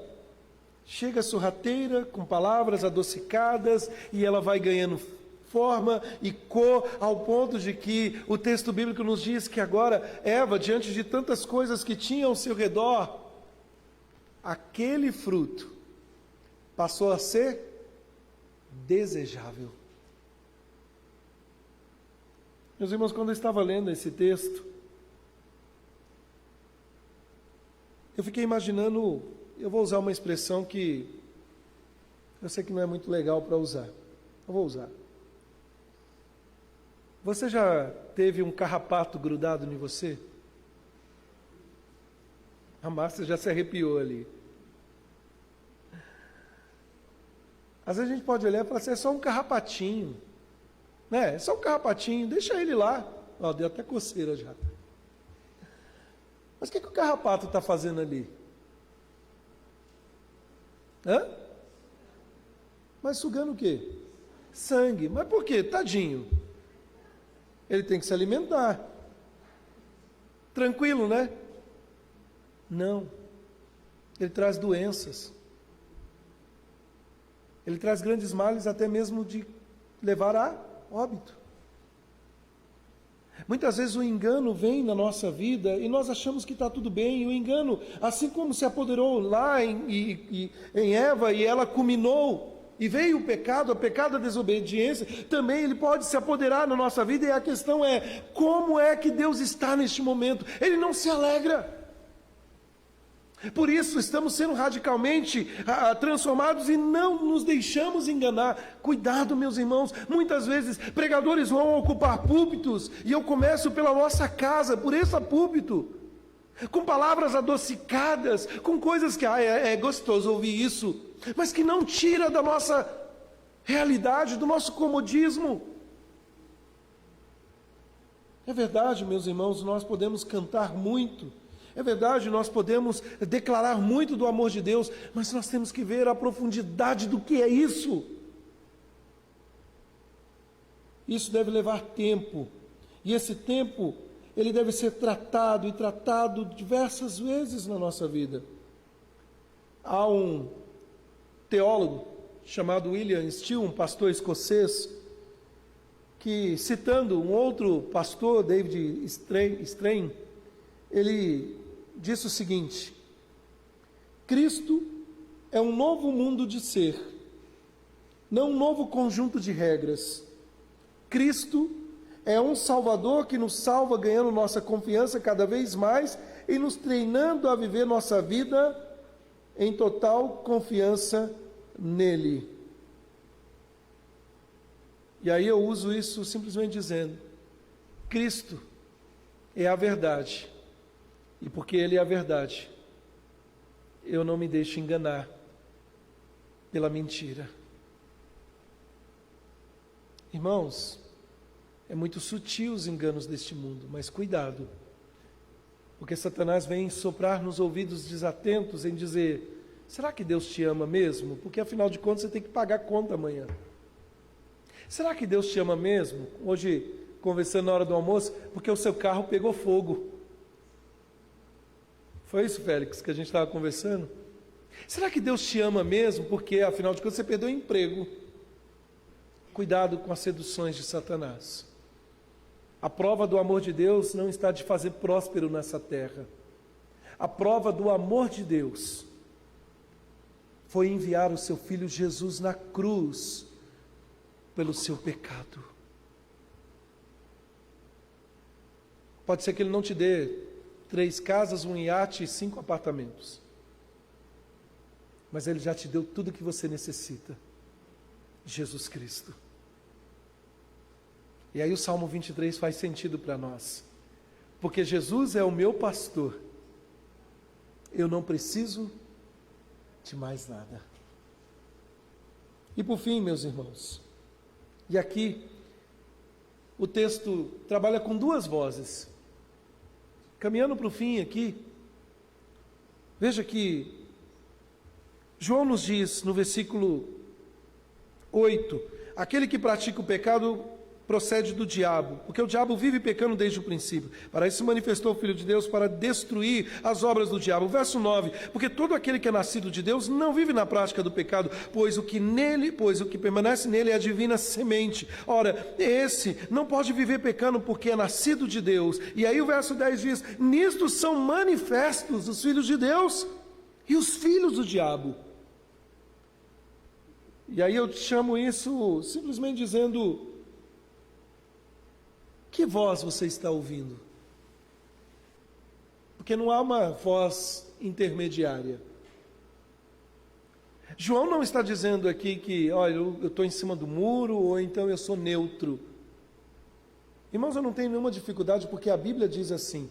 chega sorrateira, com palavras adocicadas, e ela vai ganhando forma e cor, ao ponto de que o texto bíblico nos diz que agora Eva, diante de tantas coisas que tinha ao seu redor, aquele fruto passou a ser desejável. Meus irmãos, quando eu estava lendo esse texto, eu fiquei imaginando, eu vou usar uma expressão que eu sei que não é muito legal para usar. Eu vou usar. Você já teve um carrapato grudado em você? A Márcia já se arrepiou ali. Às vezes a gente pode olhar e falar assim, é só um carrapatinho. Né? É só um carrapatinho, deixa ele lá. Ó, deu até coceira já. Mas o que o carrapato está fazendo ali? Hã? Mas sugando o quê? Sangue. Mas por quê? Tadinho. Ele tem que se alimentar. Tranquilo, né? Não. Ele traz doenças. Ele traz grandes males até mesmo de levar a óbito. Muitas vezes o engano vem na nossa vida e nós achamos que está tudo bem. E o engano, assim como se apoderou lá em Eva e ela culminou, e veio o pecado da desobediência, também ele pode se apoderar na nossa vida. E a questão é, como é que Deus está neste momento? Ele não se alegra. Por isso estamos sendo radicalmente transformados e não nos deixamos enganar. Cuidado, meus irmãos, muitas vezes pregadores vão ocupar púlpitos, e eu começo pela nossa casa, por esse púlpito, com palavras adocicadas, com coisas que é gostoso ouvir isso, mas que não tira da nossa realidade, do nosso comodismo. É verdade, meus irmãos, nós podemos cantar muito, é verdade, nós podemos declarar muito do amor de Deus, mas nós temos que ver a profundidade do que é isso. Isso deve levar tempo, e esse tempo, ele deve ser tratado e tratado diversas vezes na nossa vida. Há um teólogo chamado William Steele, um pastor escocês, que, citando um outro pastor, David Strain, ele disse o seguinte: Cristo é um novo mundo de ser, não um novo conjunto de regras. Cristo é um Salvador que nos salva, ganhando nossa confiança cada vez mais e nos treinando a viver nossa vida em total confiança nele. E aí eu uso isso simplesmente dizendo: Cristo é a verdade. E porque Ele é a verdade, eu não me deixo enganar pela mentira. Irmãos, é muito sutil os enganos deste mundo, mas cuidado, porque Satanás vem soprar nos ouvidos desatentos em dizer: será que Deus te ama mesmo? Porque afinal de contas você tem que pagar a conta amanhã. Será que Deus te ama mesmo? Hoje, conversando na hora do almoço, porque o seu carro pegou fogo. Foi isso, Félix, que a gente estava conversando? Será que Deus te ama mesmo? Porque afinal de contas você perdeu o emprego. Cuidado com as seduções de Satanás. A prova do amor de Deus não está de fazer próspero nessa terra. A prova do amor de Deus foi enviar o seu Filho Jesus na cruz pelo seu pecado. Pode ser que Ele não te dê 3 casas, um iate e 5 apartamentos. Mas Ele já te deu tudo o que você necessita. Jesus Cristo. E aí o Salmo 23 faz sentido para nós. Porque Jesus é o meu pastor. Eu não preciso de mais nada. E por fim, meus irmãos, e aqui o texto trabalha com 2 vozes. Caminhando para o fim aqui, veja que João nos diz no versículo 8, aquele que pratica o pecado procede do diabo, porque o diabo vive pecando desde o princípio. Para isso se manifestou o Filho de Deus, para destruir as obras do diabo. Verso 9, porque todo aquele que é nascido de Deus não vive na prática do pecado, pois o que permanece nele é a divina semente. Ora, esse não pode viver pecando porque é nascido de Deus. E aí o verso 10 diz, nisto são manifestos os filhos de Deus e os filhos do diabo. E aí eu chamo isso simplesmente dizendo, que voz você está ouvindo? Porque não há uma voz intermediária. João não está dizendo aqui que, olha, eu estou em cima do muro, ou então eu sou neutro. Irmãos, eu não tenho nenhuma dificuldade, porque a Bíblia diz assim,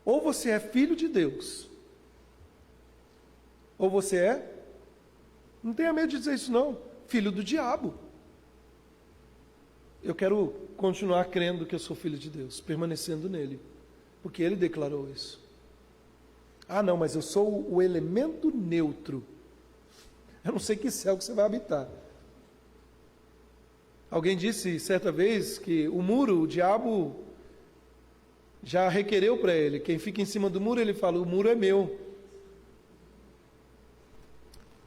ou você é filho de Deus, ou você é, não tenha medo de dizer isso não, filho do diabo. Eu quero continuar crendo que eu sou filho de Deus, permanecendo nele, porque Ele declarou isso. Ah não, mas eu sou o elemento neutro. Eu não sei que céu que você vai habitar. Alguém disse certa vez que o muro, o diabo já requereu para ele, quem fica em cima do muro, ele fala, o muro é meu.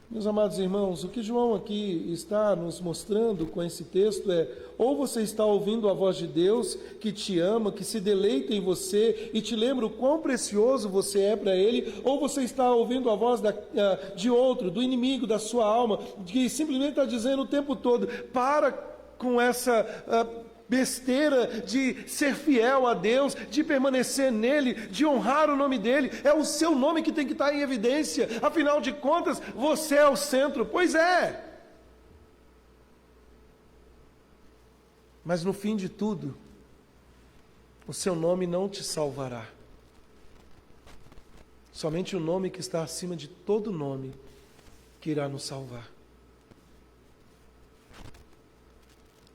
Meus amados irmãos, o que João aqui está nos mostrando com esse texto é, ou você está ouvindo a voz de Deus, que te ama, que se deleita em você e te lembra o quão precioso você é para Ele, ou você está ouvindo a voz de outro, do inimigo, da sua alma, que simplesmente está dizendo o tempo todo, para com essa besteira de ser fiel a Deus, de permanecer nele, de honrar o nome dele. É o seu nome que tem que estar em evidência. Afinal de contas, você é o centro. Pois é. Mas no fim de tudo, o seu nome não te salvará. Somente o nome que está acima de todo nome que irá nos salvar.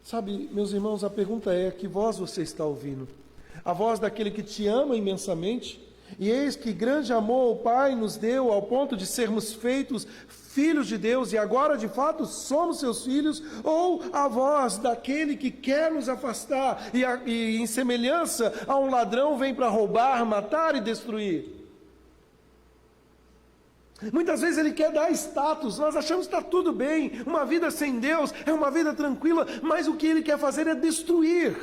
Sabe, meus irmãos, a pergunta é, que voz você está ouvindo? A voz daquele que te ama imensamente? E eis que grande amor o Pai nos deu ao ponto de sermos feitos filhos de Deus e agora de fato somos seus filhos? Ou a voz daquele que quer nos afastar e em semelhança a um ladrão vem para roubar, matar e destruir? Muitas vezes ele quer dar status, nós achamos que está tudo bem, uma vida sem Deus é uma vida tranquila, mas o que ele quer fazer é destruir.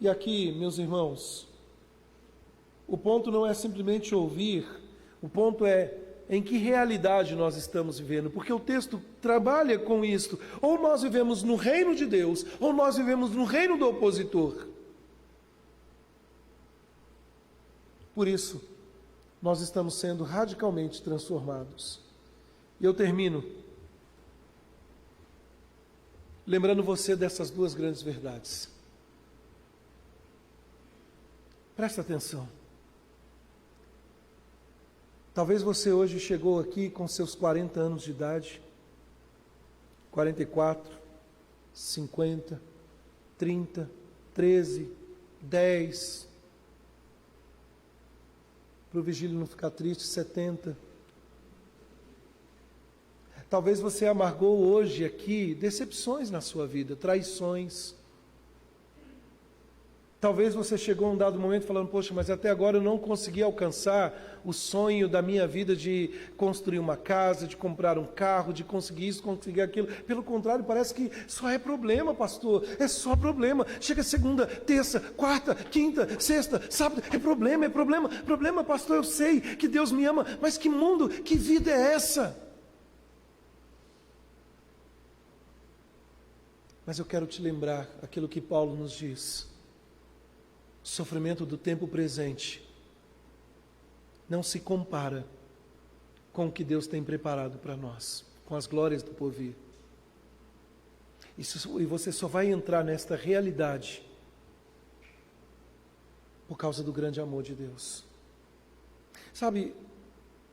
E aqui, meus irmãos, o ponto não é simplesmente ouvir, o ponto é em que realidade nós estamos vivendo, porque o texto trabalha com isto, ou nós vivemos no reino de Deus, ou nós vivemos no reino do opositor. Por isso, nós estamos sendo radicalmente transformados. E eu termino lembrando você dessas 2 grandes verdades. Presta atenção. Talvez você hoje chegou aqui com seus 40 anos de idade, 44, 50, 30, 13, 10... para o vigílio não ficar triste, 70. Talvez você amargou hoje aqui decepções na sua vida, traições. Talvez você chegou a um dado momento falando, poxa, mas até agora eu não consegui alcançar o sonho da minha vida de construir uma casa, de comprar um carro, de conseguir isso, conseguir aquilo. Pelo contrário, parece que só é problema, pastor, é só problema. Chega segunda, terça, quarta, quinta, sexta, sábado, é problema, pastor, eu sei que Deus me ama, mas que mundo, que vida é essa? Mas eu quero te lembrar aquilo que Paulo nos diz. O sofrimento do tempo presente não se compara com o que Deus tem preparado para nós, com as glórias do porvir. E você só vai entrar nesta realidade por causa do grande amor de Deus. Sabe,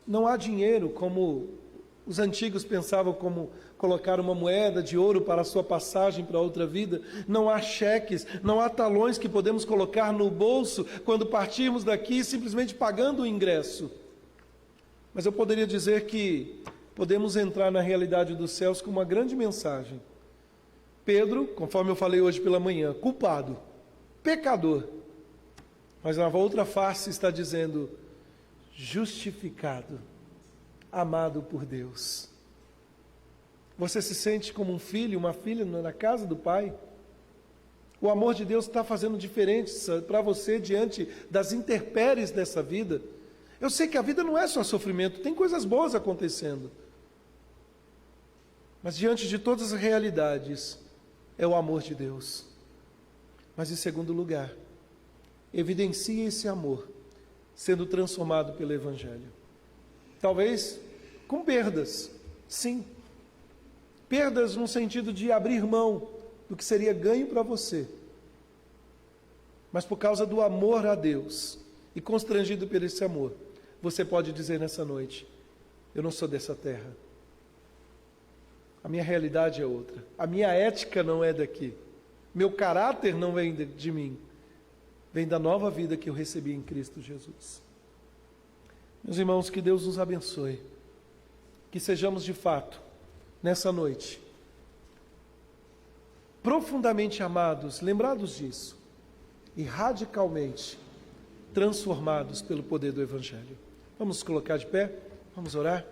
não há dinheiro como os antigos pensavam, como colocar uma moeda de ouro para a sua passagem para outra vida. Não há cheques, não há talões que podemos colocar no bolso quando partirmos daqui simplesmente pagando o ingresso. Mas eu poderia dizer que podemos entrar na realidade dos céus com uma grande mensagem. Pedro, conforme eu falei hoje pela manhã, culpado, pecador. Mas na outra face está dizendo, justificado, amado por Deus. Você se sente como um filho, uma filha na casa do Pai? O amor de Deus está fazendo diferença para você diante das intempéries dessa vida. Eu sei que a vida não é só sofrimento, tem coisas boas acontecendo. Mas diante de todas as realidades, é o amor de Deus. Mas em segundo lugar, evidencie esse amor sendo transformado pelo Evangelho. Talvez com perdas, sim. Perdas no sentido de abrir mão do que seria ganho para você. Mas por causa do amor a Deus, e constrangido por esse amor, você pode dizer nessa noite, eu não sou dessa terra. A minha realidade é outra. A minha ética não é daqui. Meu caráter não vem de mim. Vem da nova vida que eu recebi em Cristo Jesus. Meus irmãos, que Deus nos abençoe. Que sejamos de fato, nessa noite, profundamente amados, lembrados disso, e radicalmente transformados pelo poder do Evangelho. Vamos nos colocar de pé? Vamos orar?